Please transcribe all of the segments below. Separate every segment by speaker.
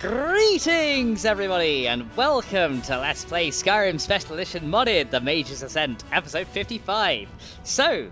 Speaker 1: Greetings everybody and welcome to Let's Play Skyrim Special Edition Modded, the Mage's Ascent, episode 55. So,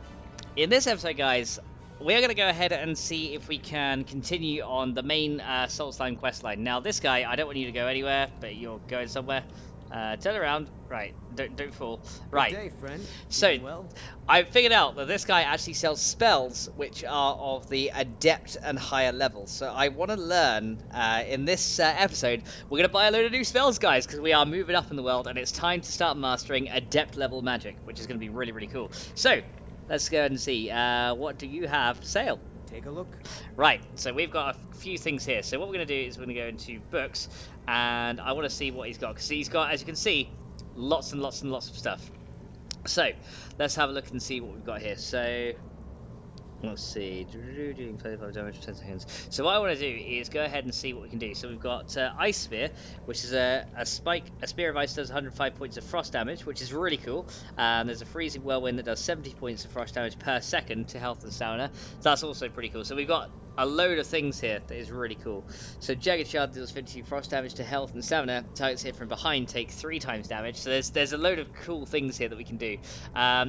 Speaker 1: in this episode guys, we're going to go ahead and see if we can continue on the main Soul Slime questline. Now this guy, I don't want you to go anywhere, but you're going somewhere. Turn around. Right, don't fall. Right.
Speaker 2: Good day, friend.
Speaker 1: So,
Speaker 2: well?
Speaker 1: I figured out that this guy actually sells spells which are of the Adept and higher levels. So I want to learn, in this episode, we're going to buy a load of new spells, guys, because we are moving up in the world and it's time to start mastering Adept level magic, which is going to be really, really cool. So, let's go and see. What do you have for sale?
Speaker 2: Take a look.
Speaker 1: Right, so we've got a few things here. So what we're going to do is we're going to go into books, and I want to see what he's got, because he's got, as you can see, lots and lots and lots of stuff. So let's have a look and see what we've got here. So let's see, doing 25 damage for 10 seconds. So what I want to do is go ahead and see what we can do. So we've got Ice Spear, which is a spear of ice, does 105 points of frost damage, which is really cool. There's a freezing whirlwind that does 70 points of frost damage per second to health and stamina. So that's also pretty cool. So we've got a load of things here that is really cool. So Jagged Shard deals 50 frost damage to health and stamina. Targets hit from behind take 3 times damage. So there's a load of cool things here that we can do.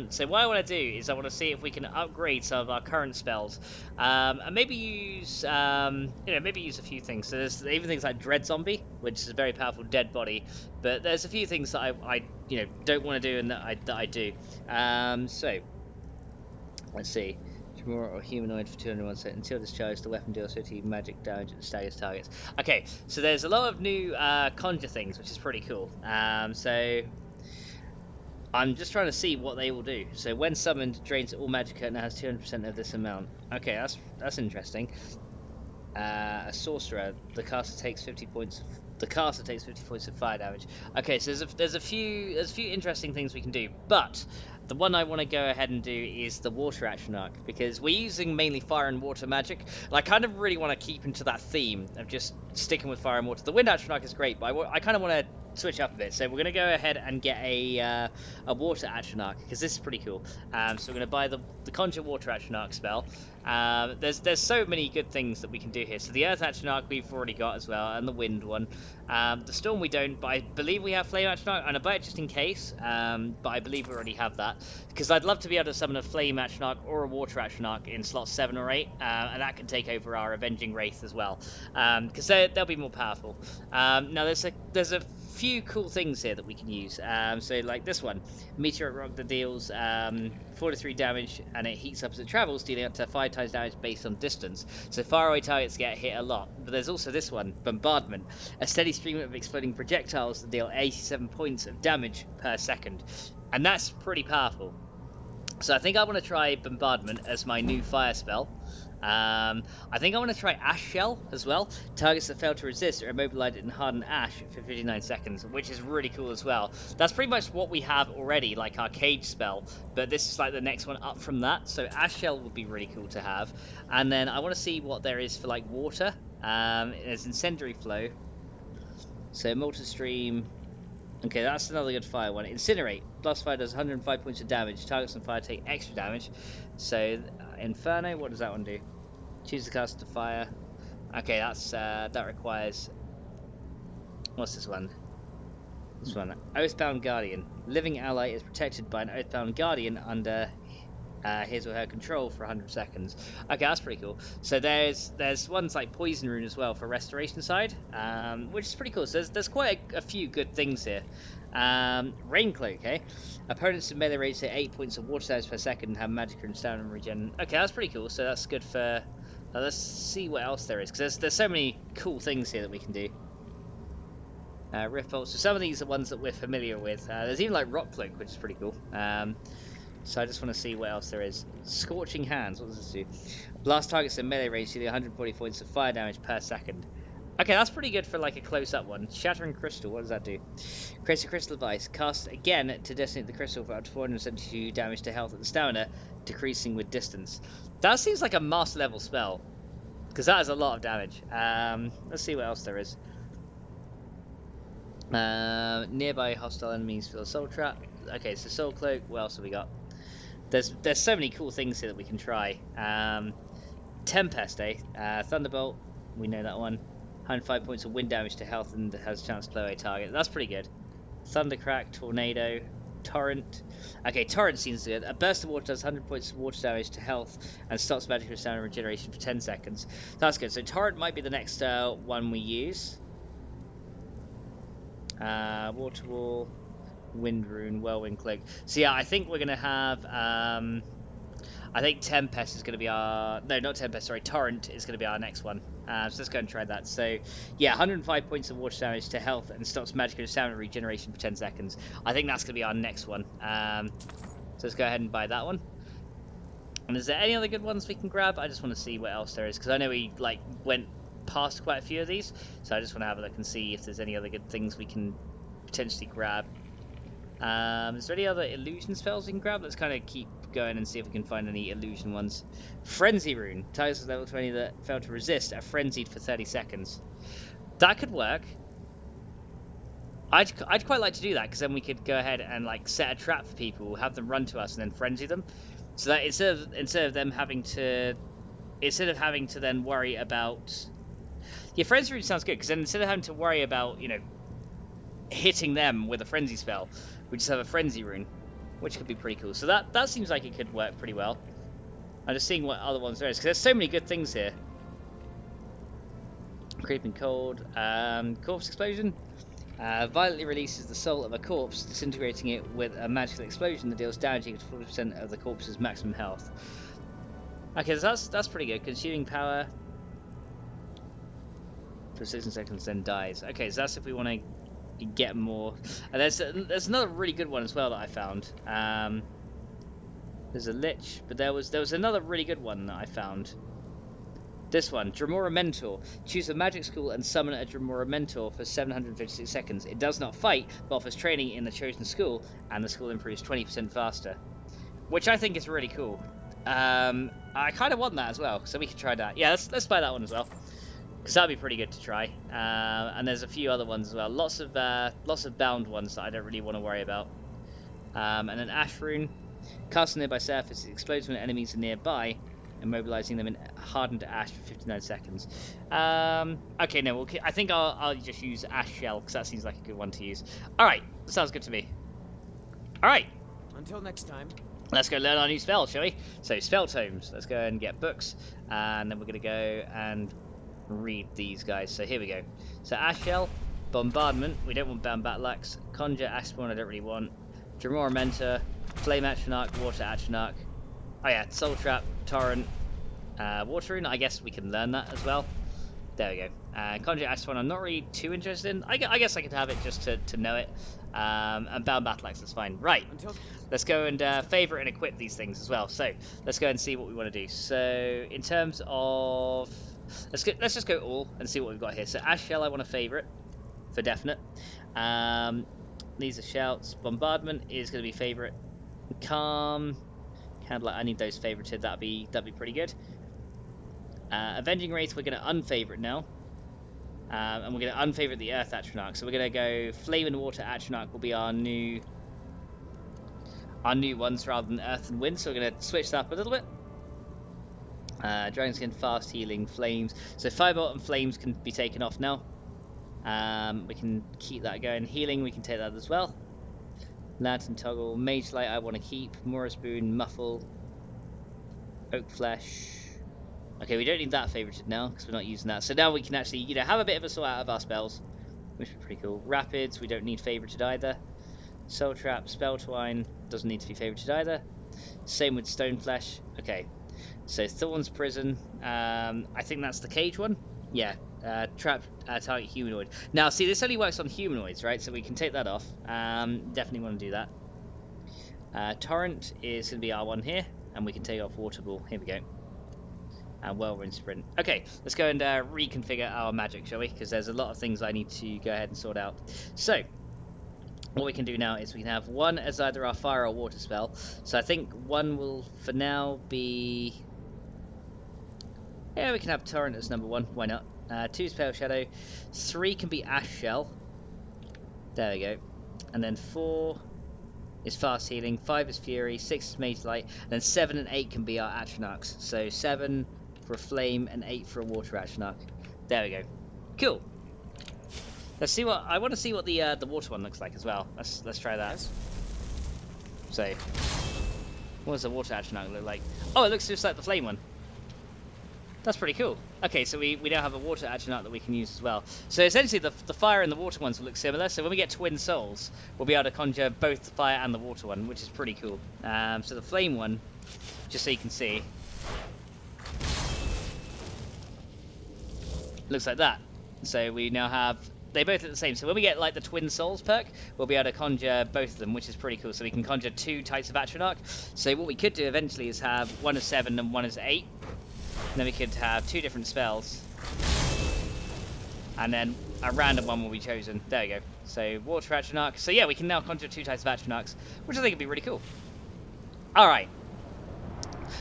Speaker 1: So what I want to do is I want to see if we can upgrade some of our current spells, and maybe use maybe use a few things. So there's even things like Dread Zombie, which is a very powerful dead body. But there's a few things that I don't want to do and that I do. So let's see. More or humanoid for 201 seconds. Until discharged, the weapon deals 50 magic damage at the staggered targets. Okay, so there's a lot of new conjure things, which is pretty cool. So I'm just trying to see what they will do. So when summoned, drains all Magicka and has 200% of this amount. Okay, that's interesting. A sorcerer, the caster takes 50 points of fire damage. Okay, so there's a few interesting things we can do, but the one I want to go ahead and do is the water action arc, because we're using mainly fire and water magic, and I kind of really want to keep into that theme of just sticking with fire and water. The wind action arc is great, but I kind of want to switch up a bit, so we're going to go ahead and get a water action arc, because this is pretty cool. So we're going to buy the conjure water action arc spell. There's so many good things that we can do here. So the earth action arc we've already got as well, and the wind one. The storm we don't, but I believe we have flame action arc. I'm going to buy it just in case, but I believe we already have that, because I'd love to be able to summon a flame action arc or a water action arc in slots 7 or 8, and that can take over our avenging wraith as well, because they'll be more powerful. Now there's a few cool things here that we can use. So like this one, meteorite rock that deals 4 to 3 damage, and it heats up as it travels, dealing up to 5 times damage based on distance. So faraway targets get hit a lot. But there's also this one, bombardment, a steady stream of exploding projectiles that deal 87 points of damage per second, and that's pretty powerful. So I think I want to try bombardment as my new fire spell. I think I want to try Ash Shell as well. Targets that fail to resist are immobilized in hardened ash for 59 seconds, which is really cool as well. That's pretty much what we have already, like our cage spell, but this is like the next one up from that. So Ash Shell would be really cool to have. And then I want to see what there is for like water. There's Incendiary Flow. So Molten Stream. Okay, that's another good fire one. Incinerate. Blast Fire does 105 points of damage. Targets on fire take extra damage. So Inferno, what does that one do? Choose the caster to fire. Okay, that requires. What's this one? This one, Oathbound Guardian. Living ally is protected by an Oathbound Guardian under his or her control for 100 seconds. Okay, that's pretty cool. So there's ones like Poison Rune as well for restoration side, which is pretty cool. So there's quite a few good things here. Rain Cloak, okay. Opponents in melee range take 8 points of water damage per second and have Magicka and stamina regen. Okay, that's pretty cool. So that's good for. Let's see what else there is, because there's so many cool things here that we can do. Rift Bolt. So some of these are ones that we're familiar with. There's even like Rock Cloak, which is pretty cool. So I just want to see what else there is. Scorching Hands, what does this do? Blast targets in melee range dealing 140 points of fire damage per second. Okay, that's pretty good for like a close-up one. Shattering Crystal, what does that do? Creates a crystal device. Cast again to detonate the crystal for up to 472 damage to health and stamina, decreasing with distance. That seems like a master level spell, because that is a lot of damage. Let's see what else there is. Nearby hostile enemies feel a soul trap. Okay, so Soul Cloak, what else have we got? There's so many cool things here that we can try. Tempest, Thunderbolt, we know that one. 105 points of wind damage to health and has a chance to blow away target. That's pretty good. Thundercrack, Tornado, Torrent. Okay, Torrent seems good. A burst of water does 100 points of water damage to health and stops magical stamina regeneration for 10 seconds. That's good. So Torrent might be the next one we use. Water Wall, Wind Rune, Whirlwind Cloak. So yeah, I think we're going to have... I think Tempest is going to be our... No, not Tempest, sorry. Torrent is going to be our next one. So let's go and try that. So, yeah, 105 points of water damage to health and stops magical stamina regeneration for 10 seconds. I think that's going to be our next one. So let's go ahead and buy that one. And is there any other good ones we can grab? I just want to see what else there is, because I know we went past quite a few of these. So I just want to have a look and see if there's any other good things we can potentially grab. Is there any other illusion spells we can grab? Let's kind of keep going and see if we can find any illusion ones. Frenzy Rune. Targets level 20 that fail to resist are frenzied for 30 seconds. That could work. I'd quite like to do that, because then we could go ahead and set a trap for people, have them run to us, and then frenzy them. So that instead of them having to then worry about... Yeah, Frenzy Rune sounds good, because then instead of having to worry about, hitting them with a frenzy spell, we just have a Frenzy Rune, which could be pretty cool. So that seems like it could work pretty well. I'm just seeing what other ones there is, because there's so many good things here. Creeping Cold, Corpse Explosion. Violently releases the soul of a corpse, disintegrating it with a magical explosion that deals damage equal to 40% of the corpse's maximum health. Okay, so that's pretty good. Consuming power for 16 seconds, then dies. Okay, so that's if we want to get more. And there's another really good one as well that I found. There's a Lich, but there was another really good one that I found. This one, Dremora Mentor. Choose a magic school and summon a Dremora Mentor for 756 seconds. It does not fight, but offers training in the chosen school, and the school improves 20% faster. Which I think is really cool. I kind of want that as well, so we can try that. Yeah, let's buy that one as well, because that'd be pretty good to try. And there's a few other ones as well. Lots of bound ones that I don't really want to worry about. And then Ash Rune. Cast on nearby surface, it explodes when enemies are nearby, immobilizing them in hardened ash for 59 seconds. Okay, no, I think I'll just use Ash Shell, because that seems like a good one to use. Alright, sounds good to me. Alright.
Speaker 2: Until next time.
Speaker 1: Let's go learn our new spell, shall we? So, spell tomes. Let's go and get books, and then we're going to go and read these guys. So here we go. So Ash Shell, Bombardment, we don't want Bound Battle Axe, Conjure, Ash Spawn, I don't really want, Dremora Mentor, Flame Atronach, Water Atronach, oh yeah, Soul Trap, Torrent, Water Rune, I guess we can learn that as well. There we go. Conjure, Ash Spawn, I'm not really too interested in. I guess I could have it just to know it. And Bound Battle Axe, that's fine. Right, let's go and favourite and equip these things as well. So let's go and see what we want to do. So in terms of... Let's just go all and see what we've got here. So Ash Shell I want to favourite for definite. These are shouts. Bombardment is going to be favourite. Calm, Candlelight, I need those favorited. That'd be pretty good. Avenging Wraith we're going to unfavourite now. And we're going to unfavourite the Earth Atronach. So we're going to go Flame and Water Atronach will be our new ones rather than Earth and Wind. So we're going to switch that up a little bit. Dragon Skin, Fast Healing, Flames. So Firebolt and Flames can be taken off now. We can keep that going. Healing, we can take that as well. Lantern Toggle, Mage Light I want to keep. Morris Boon, Muffle, Oak Flesh. Okay, we don't need that favorited now because we're not using that. So now we can actually, have a bit of a sort out of our spells, which is pretty cool. Rapids, we don't need favorited either. Soul Trap, Spell Twine, doesn't need to be favorited either. Same with Stone Flesh. Okay, so Thorn's Prison, I think that's the cage one. Yeah, trap target humanoid. Now, see, this only works on humanoids, right? So we can take that off. Definitely want to do that. Torrent is going to be our one here, and we can take off Water Ball. Here we go. And Whirlwind Sprint. Okay, let's go and reconfigure our magic, shall we? Because there's a lot of things I need to go ahead and sort out. So, what we can do now is we can have one as either our fire or water spell. So I think one will, for now, be... Yeah, we can have Torrent as number one. Why not? 2 is Pale Shadow. 3 can be Ash Shell. There we go. And then 4 is Fast Healing. 5 is Fury. 6 is Mage Light. And then 7 and 8 can be our Atronachs. So 7 for a Flame and 8 for a Water Atronach. There we go. Cool. Let's see what I want to see what the water one looks like as well. Let's try that.
Speaker 2: Yes.
Speaker 1: So, what does the water atronach look like? Oh, it looks just like the flame one. That's pretty cool. Okay, so we now have a water atronach that we can use as well. So essentially the fire and the water ones will look similar. So when we get twin souls, we'll be able to conjure both the fire and the water one, which is pretty cool. So the flame one, just so you can see, looks like that. So we now have, they both look the same. So when we get like the twin souls perk, we'll be able to conjure both of them, which is pretty cool. So we can conjure 2 types of atronach. So what we could do eventually is have one as 7 and one as 8. And then we could have 2 different spells. And then a random one will be chosen. There we go. So water atronach. So yeah, we can now conjure 2 types of atronachs, which I think would be really cool. Alright.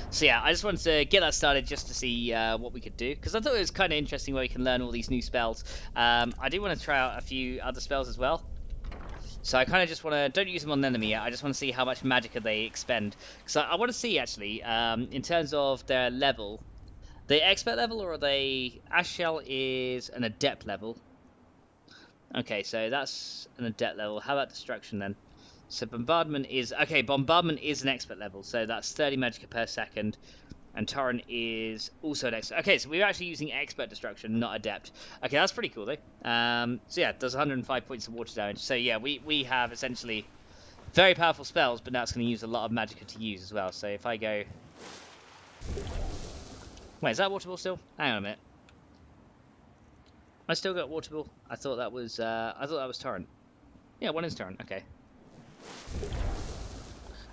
Speaker 1: So yeah, I just wanted to get that started just to see what we could do, because I thought it was kind of interesting where we can learn all these new spells. I do want to try out a few other spells as well. So I kind of just want to, don't use them on an enemy yet, I just want to see how much Magicka they expend. So I want to see actually, in terms of their level, they expert level or are they, Ashshell is an adept level. Okay, so that's an adept level. How about destruction then? So bombardment is, okay, bombardment is an expert level, so that's 30 Magicka per second, and torrent is also an expert. Okay, so we're actually using expert destruction, not adept. Okay, that's pretty cool though. So yeah, it does 105 points of water damage. So yeah, we have essentially very powerful spells, but now it's going to use a lot of Magicka to use as well. So if I go, wait, is that water ball still? Hang on a minute. I still got water ball. I thought that was torrent. Yeah, one is torrent. Okay.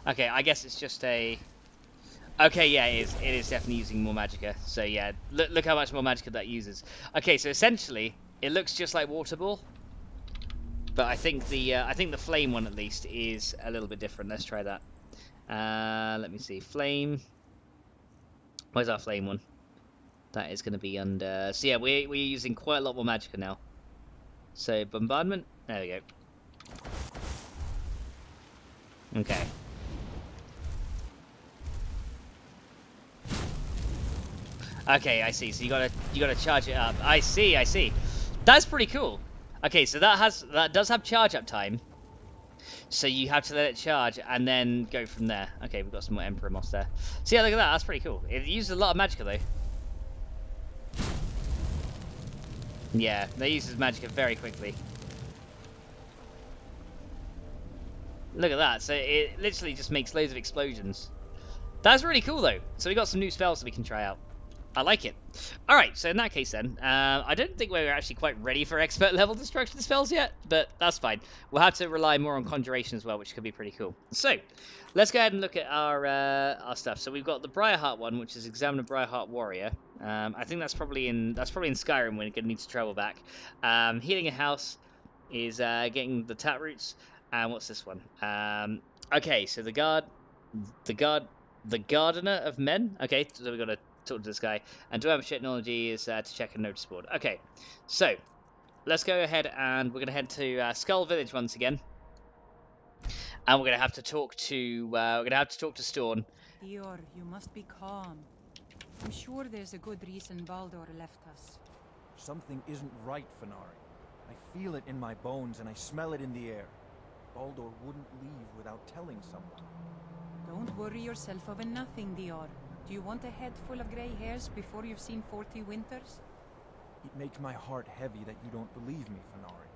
Speaker 1: Okay, I guess it's just a. Okay, yeah, it is. It is definitely using more Magicka. So yeah, look how much more Magicka that uses. Okay, so essentially, it looks just like water ball, but I think the flame one at least is a little bit different. Let's try that. Let me see, flame. Where's our flame one? That is going to be under. So yeah, we're using quite a lot more Magicka now. So bombardment. There we go. Okay. Okay, I see. So you gotta charge it up. I see. That's pretty cool. Okay, so that does have charge up time. So you have to let it charge and then go from there. Okay, we've got some more Emperor Moss there. So yeah, look at that. That's pretty cool. It uses a lot of Magicka though. Yeah, they use Magicka very quickly. Look at that. So it literally just makes loads of explosions. That's really cool though. So we got some new spells that we can try out. I like it. Alright, so in that case then, I don't think we're actually quite ready for expert level destruction spells yet, but that's fine. We'll have to rely more on conjuration as well, which could be pretty cool. So, let's go ahead and look at our stuff. So we've got the Briarheart one, which is Examine a Briarheart Warrior. I think that's probably in Skyrim when we're going to need to travel back. Healing a House is getting the Taproots. And what's this one? Okay, so the Gardener of Men. Okay, so we've got to talk to this guy. And to have technology is to check a notice board. Okay, so let's go ahead and we're going to head to Skaal Village once again. And we're going to have to talk to Storn.
Speaker 3: Dior, you must be calm. I'm sure there's a good reason Baldur left us.
Speaker 2: Something isn't right, Fenari. I feel it in my bones and I smell it in the air. Baldur wouldn't leave without telling someone.
Speaker 3: Don't worry yourself over nothing, Dior. Do you want a head full of grey hairs before you've seen 40 winters?
Speaker 2: It makes my heart heavy that you don't believe me, Fenari.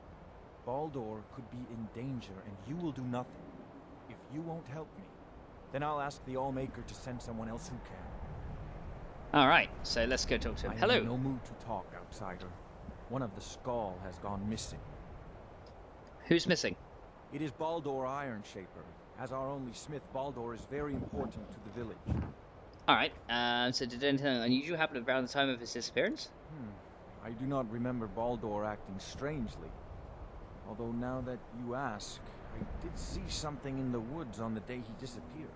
Speaker 2: Baldur could be in danger and you will do nothing. If you won't help me, then I'll ask the Allmaker to send someone else who can.
Speaker 1: Alright, so let's go talk to him. Hello.
Speaker 2: I'm in no mood to talk, outsider. One of the Skaal has gone missing.
Speaker 1: Who's missing?
Speaker 2: It is Baldur Ironshaper. As our only smith, Baldur is very important to the village.
Speaker 1: Alright, so did anything unusual happen around the time of his disappearance?
Speaker 2: I do not remember Baldur acting strangely. Although now that you ask, I did see something in the woods on the day he disappeared.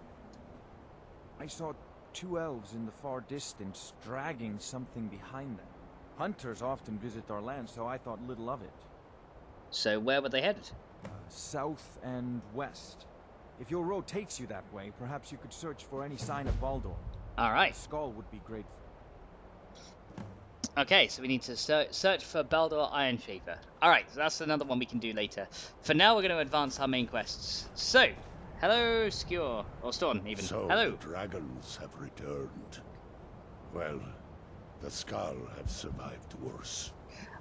Speaker 2: I saw 2 elves in the far distance dragging something behind them. Hunters often visit our land, so I thought little of it.
Speaker 1: So where were they headed?
Speaker 2: South and west. If your road takes you that way, perhaps you could search for any sign of Baldur.
Speaker 1: Alright.
Speaker 2: Skaal would be grateful.
Speaker 1: Okay, so we need to search for Baldur Iron Shaper. Alright, so that's another one we can do later. For now, we're going to advance our main quests. So, hello, Skewer. Or Storm, even.
Speaker 4: So
Speaker 1: hello.
Speaker 4: the dragons have returned. Well, the Skaal have survived worse.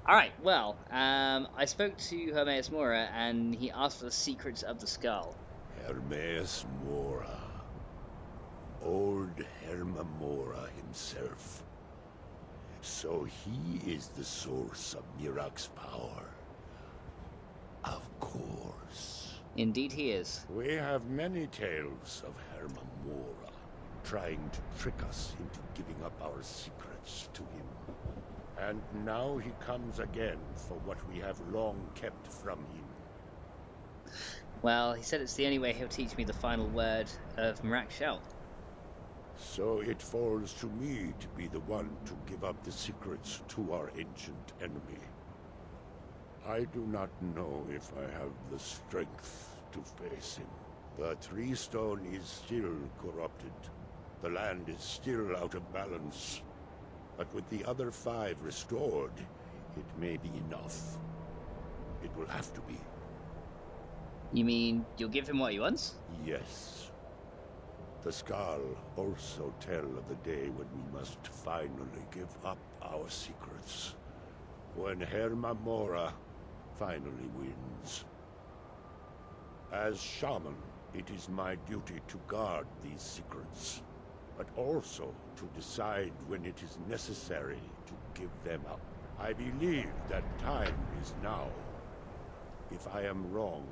Speaker 1: Alright, well, I spoke to Hermaeus Mora, and he asked for the secrets of the Skaal.
Speaker 4: Hermaeus Mora. Old Herma Mora himself. So he is the source of Mirak's power. Of course.
Speaker 1: Indeed he is.
Speaker 4: We have many tales of Herma Mora trying to trick us into giving up our secrets to him. And now he comes again for what we have long kept from him.
Speaker 1: Well, he said it's the only way he'll teach me the final word of Mirak's shout.
Speaker 4: So it falls to me to be the one to give up the secrets to our ancient enemy. I do not know if I have the strength to face him. The Tree Stone is still corrupted. The land is still out of balance. But with the other 5 restored, it may be enough. It will have to be.
Speaker 1: You mean you'll give him what he wants?
Speaker 4: Yes. The Skaal also tell of the day when we must finally give up our secrets. When Herma Mora finally wins. As shaman, it is my duty to guard these secrets, but also to decide when it is necessary to give them up. I believe that time is now. If I am wrong,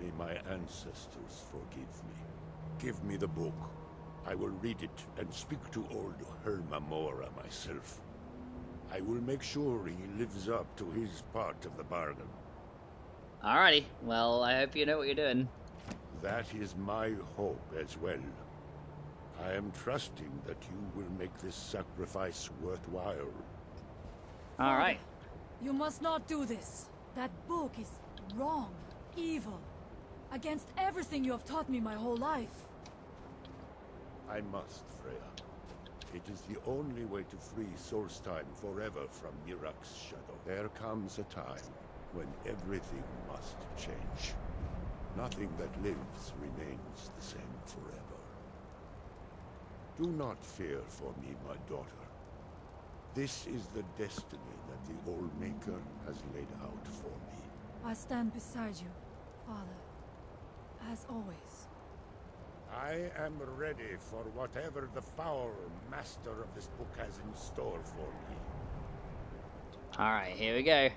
Speaker 4: may my ancestors forgive me. Give me the book. I will read it and speak to old Herma Mora myself. I will make sure he lives up to his part of the bargain.
Speaker 1: Alrighty, well, I hope you know what you're doing.
Speaker 4: That is my hope as well. I am trusting that you will make this sacrifice worthwhile.
Speaker 1: Alright.
Speaker 5: You must not do this. That book is wrong, evil, against everything you have taught me my whole life.
Speaker 4: I must, Freya. It is the only way to free Solstheim forever from Mirak's shadow. There comes a time when everything must change. Nothing that lives remains the same forever. Do not fear for me, my daughter. This is the destiny that the Old Maker has laid out for me.
Speaker 5: I stand beside you, Father, as always.
Speaker 4: I am ready for whatever the foul master of this book has in store for me.
Speaker 1: Alright, here we go.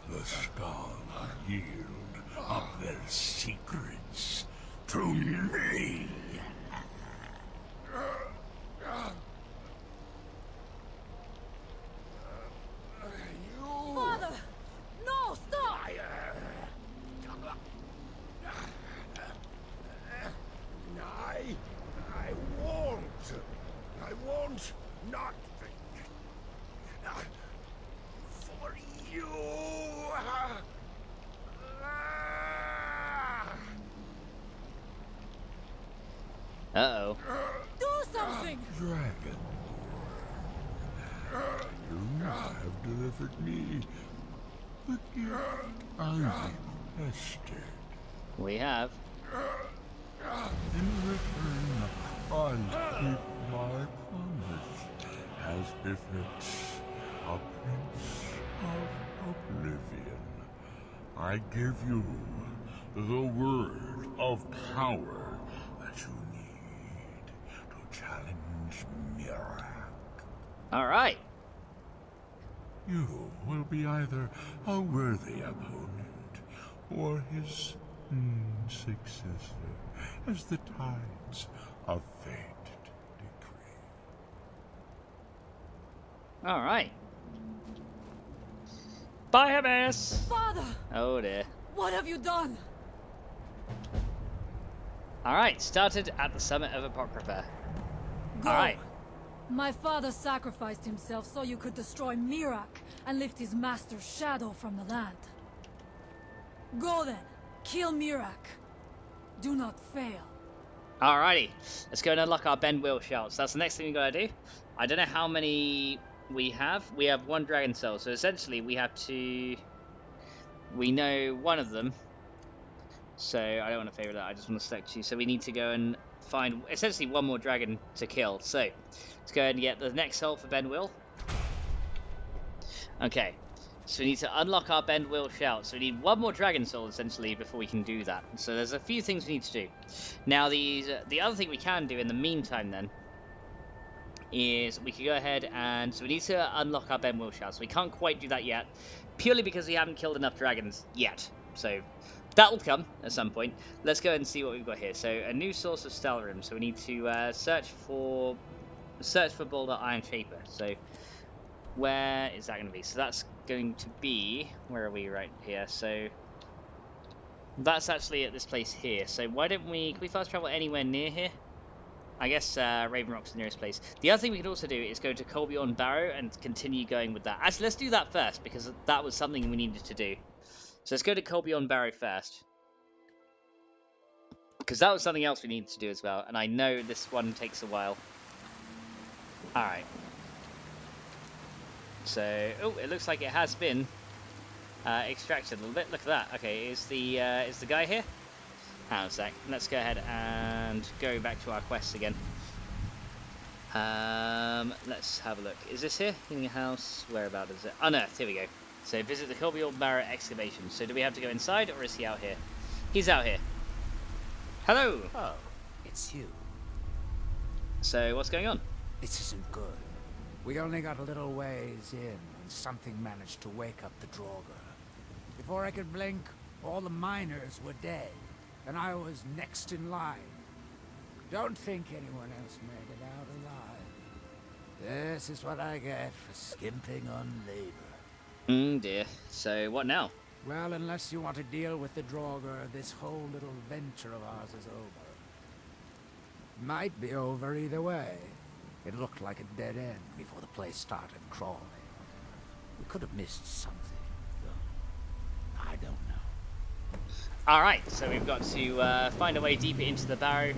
Speaker 6: The Skaal yield up their secrets to me.
Speaker 5: Father! No, stop!
Speaker 4: I won't not for you.
Speaker 1: Uh-oh.
Speaker 5: Do something!
Speaker 6: Dragon, you have delivered me the gift I requested.
Speaker 1: We have.
Speaker 6: In return, I keep my promise as befits a prince of oblivion. I give you the word of power that you need to challenge Mirak.
Speaker 1: Alright.
Speaker 6: You will be either a worthy opponent or his successor, as the tides of fate decree.
Speaker 1: Alright. Bye, Hermes!
Speaker 5: Father!
Speaker 1: Oh dear.
Speaker 5: What have you done?
Speaker 1: Alright, started at the summit of Apocrypha.
Speaker 5: Go.
Speaker 1: Alright.
Speaker 5: My father sacrificed himself so you could destroy Mirak and lift his master's shadow from the land. Go then. Kill Mirak. Do not fail.
Speaker 1: Alrighty, let's go and unlock our bend wheel shells. That's the next thing we gotta do. I don't know how many we have. We have 1 dragon soul, so essentially we have to. We know one of them. So I don't want to favour that. I just want to select you. So we need to go and find essentially 1 more dragon to kill. So let's go ahead and get the next soul for bend wheel. Okay. So we need to unlock our bend wheel shout. So we need 1 more dragon soul essentially before we can do that. So there's a few things we need to do. Now the other thing we can do in the meantime then is we can go ahead and so we need to unlock our bend wheel shout. So we can't quite do that yet, purely because we haven't killed enough dragons yet. So that will come at some point. Let's go and see what we've got here. So a new source of Skyrim. So we need to search for Boulder Iron Shaper. So where is that going to be? So that's going to be, where are we right here? So that's actually at this place here. So why don't can we fast travel anywhere near here? I guess Raven Rock's the nearest place. The other thing we could also do is go to Colbion Barrow and continue going with that. Actually, let's do that first because that was something we needed to do. So let's go to Colbion Barrow first. Because that was something else we needed to do as well. And I know this one takes a while. Alright. So, oh, it looks like it has been extracted a little bit. Look at that. Okay, is the guy here? Hang on a sec. Let's go ahead and go back to our quests again. Let's have a look. Is this here? Healing house. Whereabout is it? Unearthed. Here we go. So visit the Colbion Barrow excavation. So do we have to go inside or is he out here? He's out here. Hello.
Speaker 7: Oh, it's you.
Speaker 1: So what's going on?
Speaker 7: This isn't good. We only got a little ways in when something managed to wake up the Dawnguard. Before I could blink, all the miners were dead, and I was next in line. Don't think anyone else made it out alive. This is what I get for skimping on labor.
Speaker 1: Dear. So what now?
Speaker 7: Well, unless you want to deal with the Dawnguard, this whole little venture of ours is over. Might be over either way. It looked like a dead end before the place started crawling. We could have missed something, though. I don't know.
Speaker 1: Alright, so we've got to find a way deeper into the barrow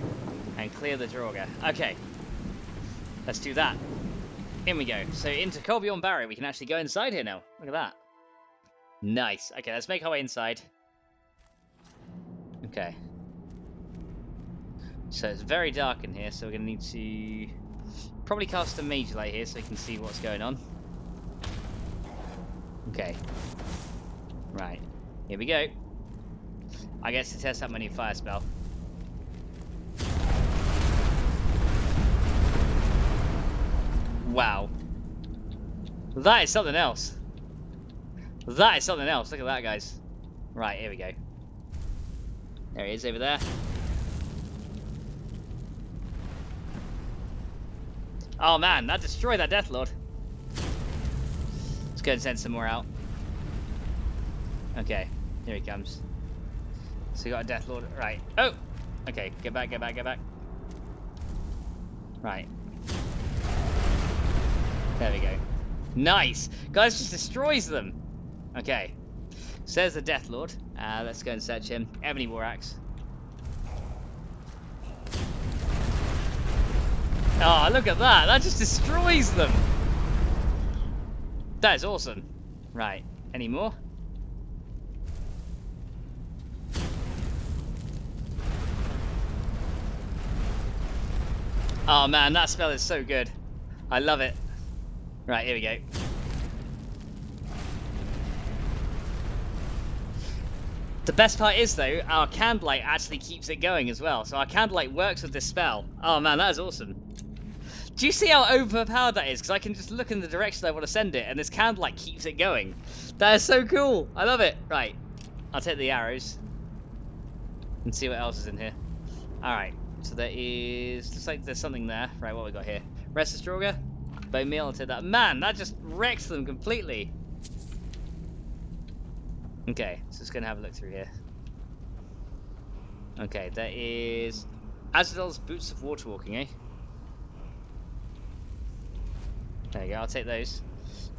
Speaker 1: and clear the Dawnguard. Okay. Let's do that. In we go. So into Colbion Barrow, we can actually go inside here now. Look at that. Nice. Okay, let's make our way inside. Okay. So it's very dark in here, so we're going to need to probably cast a Mage light here so we can see what's going on. Okay. Right. Here we go. I guess to test out my new fire spell. Wow. That is something else. That is something else. Look at that, guys. Right, here we go. There he is over there. Oh man, that destroyed that Death Lord. Let's go and send some more out. Okay, here he comes. So we got a Death Lord. Right. Oh! Okay, get back, get back, get back. Right. There we go. Nice! Guys, just destroys them. Okay. So there's the Death Lord. Let's go and search him. Ebony War Axe. Oh, look at that! That just destroys them! That is awesome. Right. Any more? Oh man, that spell is so good. I love it. Right, here we go. The best part is, though, our candlelight actually keeps it going as well. So our candlelight works with this spell. Oh man, that is awesome. Do you see how overpowered that is? Because I can just look in the direction I want to send it, and this candlelight keeps it going. That is so cool. I love it. Right, I'll take the arrows and see what else is in here. Alright, so there is... looks like there's something there. Right, what we got here? Restless Draugr? Bone meal, I'll take that. Man, that just wrecks them completely. Okay, so just gonna have a look through here. Okay, there is Azrael's Boots of Water Walking, eh? There you go, I'll take those.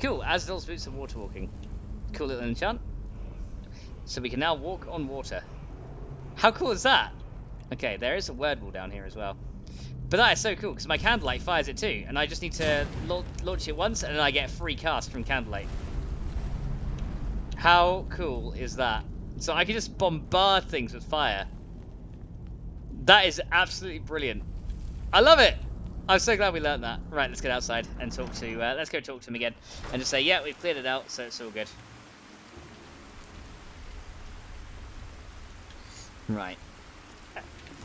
Speaker 1: Cool, Azrael's Boots of Water Walking. Cool little enchant. So we can now walk on water. How cool is that? Okay, there is a word wall down here as well. But that is so cool, because my Candlelight fires it too, and I just need to launch it once, and then I get a free cast from Candlelight. How cool is that? So I can just bombard things with fire. That is absolutely brilliant. I love it! I'm so glad we learned that. Right, let's get outside and talk to, let's go talk to him again. And just say, yeah, we've cleared it out, so it's all good. Right.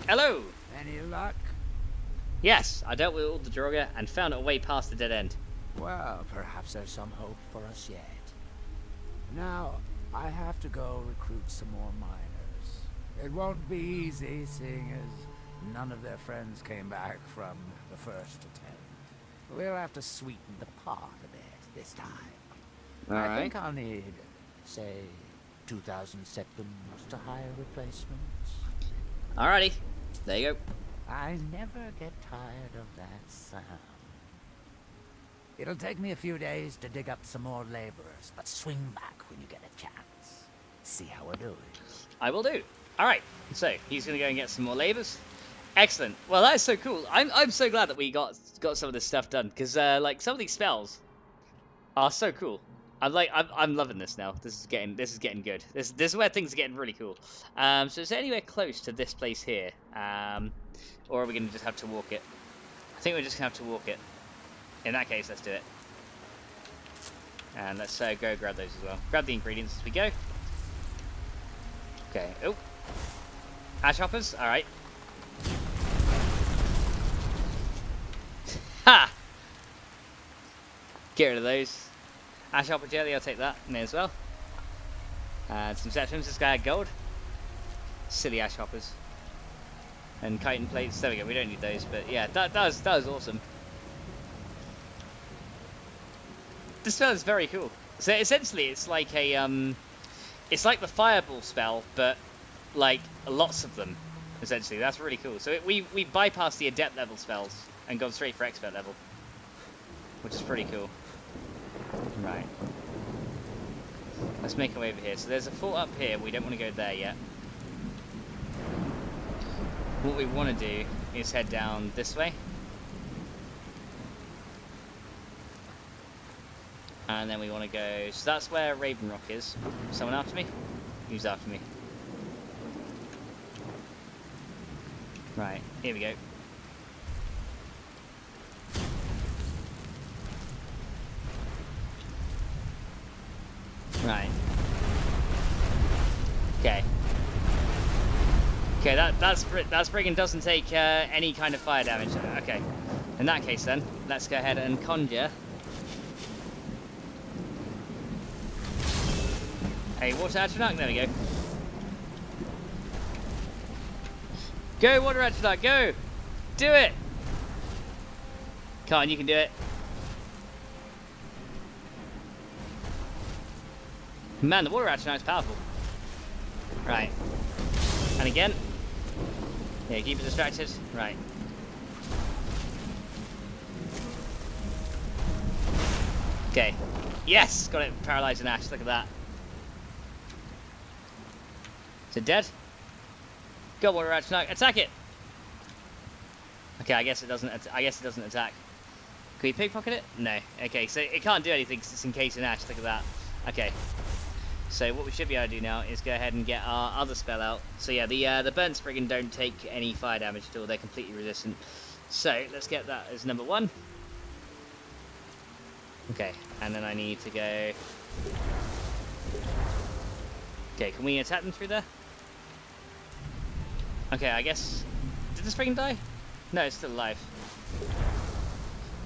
Speaker 1: Hello!
Speaker 7: Any luck?
Speaker 1: Yes, I dealt with all the Draugr and found a way past the dead end.
Speaker 7: Well, perhaps there's some hope for us yet. Now, I have to go recruit some more miners. It won't be easy, seeing as none of their friends came back from the first attempt. We'll have to sweeten the pot a bit this time. I think I'll need, say, 2,000 septums to hire replacements.
Speaker 1: Alrighty, there you go.
Speaker 7: I never get tired of that sound. It'll take me a few days to dig up some more laborers, but swing back when you get a chance. See how we're doing.
Speaker 1: I will do. Alright, so he's going to go and get some more labors. Excellent. Well, that is so cool. I'm so glad that we got some of this stuff done, because like some of these spells are so cool. I'm loving this now. This is getting good. This is where things are getting really cool. So is there anywhere close to this place here? Or are we going to just have to walk it? I think we're just going to have to walk it. In that case, let's do it. And let's go grab those as well. Grab the ingredients as we go. Okay. Oh. Ash hoppers. All right. Ha! Get rid of those. Ash hopper jelly, I'll take that. May as well. And some septums. This guy had gold. Silly ash hoppers. And chitin plates. There we go. We don't need those, but yeah, that was awesome. This spell is very cool. So essentially, it's like a it's like the fireball spell, but like lots of them. Essentially, that's really cool. So we bypass the adept level spells and go straight for expert level, which is pretty cool. Right. Let's make our way over here. So there's a fort up here. We don't want to go there yet. What we want to do is head down this way. And then we want to go... So that's where Raven Rock is. Someone after me? Who's after me? Right, here we go. Right. Okay. Okay, that Brigand doesn't take any kind of fire damage. Okay. In that case then, let's go ahead and conjure a water atronach. There we go. Go, water atronach, go! Do it! Come on, you can do it. Man, the water atronach is powerful. Right. And again. Yeah, keep it distracted. Right. Okay. Yes! Got it paralyzed in ash. Look at that. Is it dead? Go, water atronach. Attack it! Okay, I guess it doesn't attack. Can we pickpocket it? No. Okay, so it can't do anything because it's encased in ash. Look at that. Okay. So what we should be able to do now is go ahead and get our other spell out. So yeah, the burnt Spriggan don't take any fire damage at all. They're completely resistant. So let's get that as number 1. Okay, and then I need to go... Okay, can we attack them through there? Okay, I guess... Did the Spriggan die? No, it's still alive.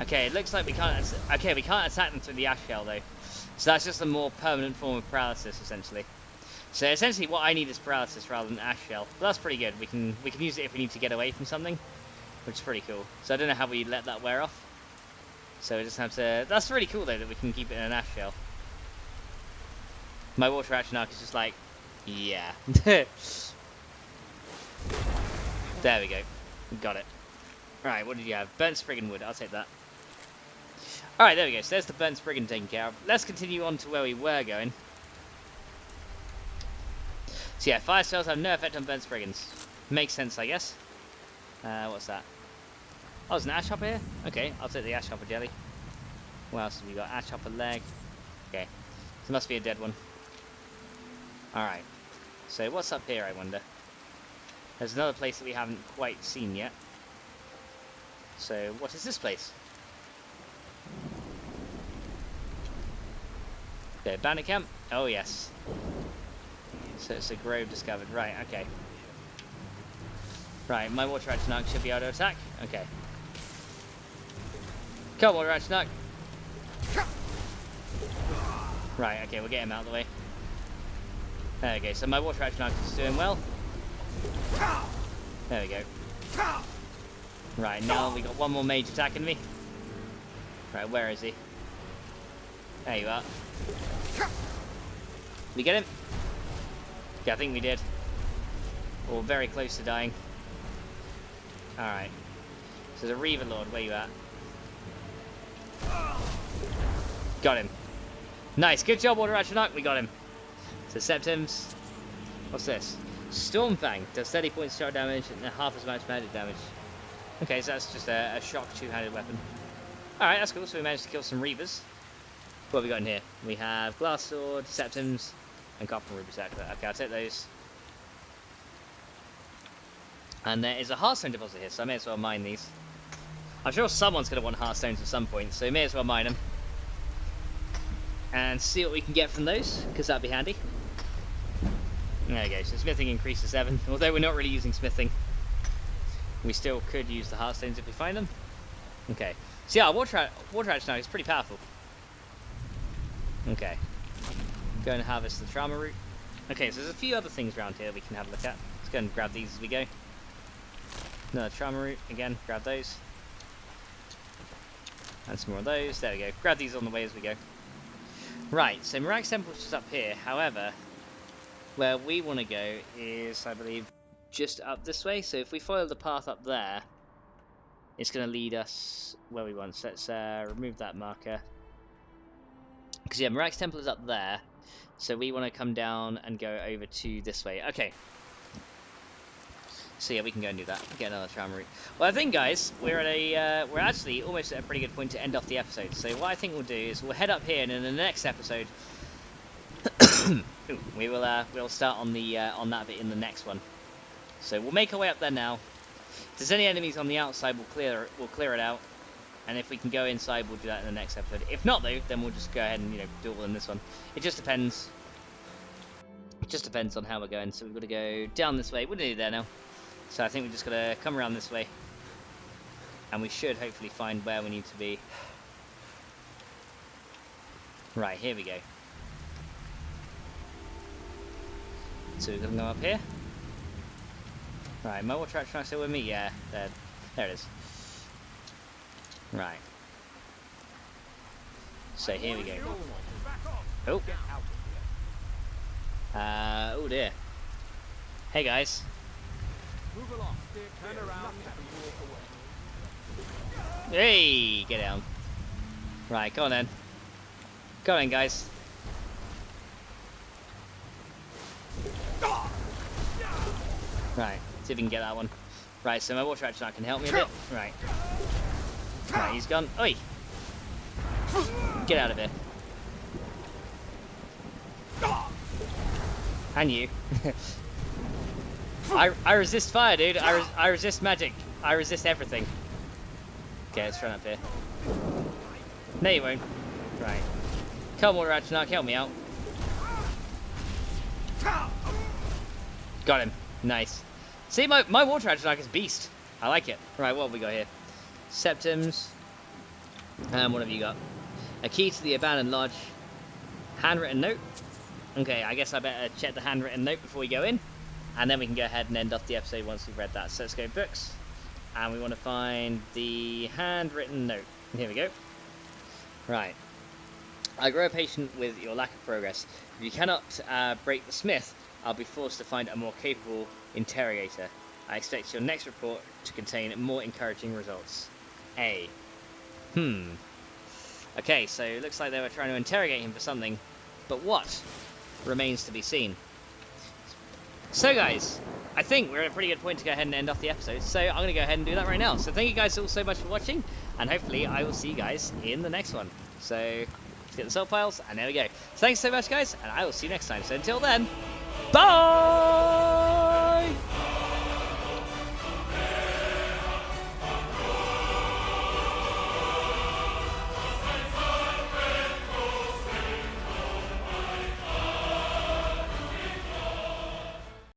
Speaker 1: Okay, it looks like we can't... Okay, we can't attack them through the ash shell though. So that's just a more permanent form of paralysis, essentially. So essentially what I need is paralysis rather than ash shell. But that's pretty good. We can use it if we need to get away from something, which is pretty cool. So I don't know how we let that wear off. So we just have to... That's really cool though, that we can keep it in an ash shell. My water atronach is just like... Yeah. There we go. Got it. Alright, what did you have? Burnt Spriggan wood. I'll take that. Alright, there we go. So there's the burnt Spriggan taken care of. Let's continue on to where we were going. So yeah, fire spells have no effect on burnt Spriggans. Makes sense, I guess. What's that? Oh, there's an ash hopper here? Okay, I'll take the ash hopper jelly. What else have we got? Ash hopper leg. Okay, so must be a dead one. Alright. So what's up here, I wonder? There's another place that we haven't quite seen yet. So what is this place? Okay, bandit camp? Oh yes. So it's a grove discovered. Right, okay. Right, my water Ratchnark should be able to attack. Okay. Come on, Ratchnark. Right, okay, we'll get him out of the way. There we go, so my water Ratchnark is doing well. There we go. Right, now we got one more mage attacking me. Right, where is he? There you are. We get him? Yeah, I think we did. Or very close to dying. Alright. So the Reaver Lord, where you at? Got him. Nice, good job, Water Ratchnark, we got him. So Septims. What's this? Stormfang does 30 points shot damage and half as much magic damage. Okay, so that's just a shock two-handed weapon. Alright, that's cool, so we managed to kill some Reavers. What have we got in here? We have Glass Sword, Septims, and Copper and Ruby Sackler. Okay, I'll take those. And there is a Hearthstone deposit here, so I may as well mine these. I'm sure someone's going to want Hearthstones at some point, so we may as well mine them. And see what we can get from those, because that'd be handy. There we go, so smithing increased to 7, although we're not really using smithing. We still could use the Hearthstones if we find them. Okay, so yeah, Water Ratchnark is pretty powerful. Okay, go and harvest the trauma root. Okay, so there's a few other things around here we can have a look at. Let's go and grab these as we go. Another trauma root, again, grab those. And some more of those, there we go. Grab these on the way as we go. Right, so Mirax Temple is just up here, however, where we want to go is, I believe, just up this way. So if we follow the path up there, it's going to lead us where we want. So let's remove that marker. Because yeah, Mirax Temple is up there, so we want to come down and go over to this way. Okay. So yeah, we can go and do that. Get another trauma route. Well, I think, guys, we're at a we're actually almost at a pretty good point to end off the episode. So what I think we'll do is we'll head up here, and in the next episode, we'll start on the on that bit in the next one. So we'll make our way up there now. If there's any enemies on the outside, we'll clear it out. And if we can go inside, we'll do that in the next episode. If not, though, then we'll just go ahead and do it all in this one. It just depends. It just depends on how we're going. So we've got to go down this way. We're nearly there now. So I think we're just going to come around this way. And we should hopefully find where we need to be. Right, here we go. So we're going to go up here. Right, my water Ratchnark still with me? Yeah, there it is. Right. So here we go. Oh. Oh dear. Hey guys. Hey, get down. Right, go on then. Go on, guys. Right, see if we can get that one. Right, so my water Ratchnark can help me a bit. Right. Right, he's gone. Oi! Get out of here. And you. I resist fire, dude. I resist magic. I resist everything. Okay, let's run up here. No, you won't. Right. Come on, Ratchnark, help me out. Got him. Nice. See, my water Ratchnark is beast. I like it. Right, what have we got here? Septims. And what have you got? A key to the abandoned lodge. Handwritten note. Okay, I guess I better check the handwritten note before we go in. And then we can go ahead and end off the episode once we've read that. So let's go books. And we want to find the handwritten note. Here we go. Right. I grow patient with your lack of progress. If you cannot break the smith, I'll be forced to find a more capable interrogator. I expect your next report to contain more encouraging results. A. Okay, so it looks like they were trying to interrogate him for something. But what? Remains to be seen. So guys, I think we're at a pretty good point to go ahead and end off the episode, so I'm going to go ahead and do that right now. So thank you guys all so much for watching, and hopefully I will see you guys in the next one. So let's get the soul piles, and there we go. Thanks so much, guys, and I will see you next time. So until then, bye!